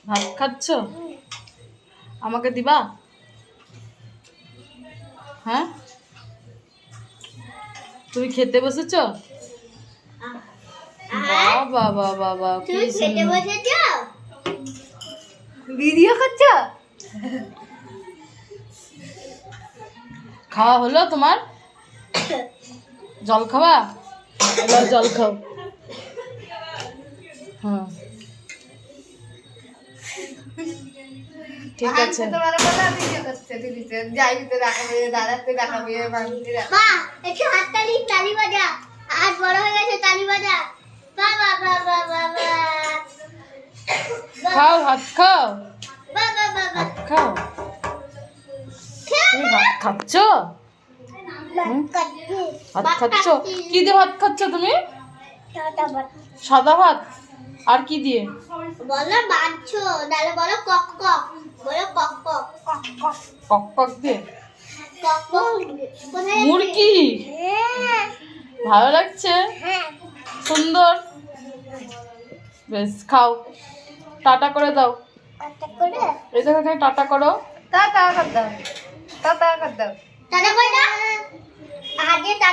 ভাত খাচ্ছ? আমাকে দিবা? হ্যাঁ, তুমি খেতে বসেছ? বাবা বাবা বাবা, তুমি খেতে বসেছ? ভিডিও করছ? খাওয়া হলো তোমার? জল খাওয়া? এবার জল খাও। হুম, ঠিক আছে। মা একটু হাততালি তালি বাজা। আজ বড় হয়ে গেছে, তালি বাজা। বাবা বাবা বাবা খাও, ভাত খাও, বাবা বাবা ভাত খাও। তুমি ভাত খাচ্ছ? ভাত খাচ্ছ? কি দিয়ে ভাত খাচ্ছ তুমি? সাদা ভাত? আর কি দিয়ে? বলো বাঁধছো, তাহলে বলো কক কক, বলো কক কক কক কক কক কক দিয়ে? কক কক। মুরগি? ভালো লাগছে, সুন্দর। বেশ, খাও, টাটা করে দাও। এই দেখো, এখানে টাটা করো। টাটা করে দাও। আগে টাটা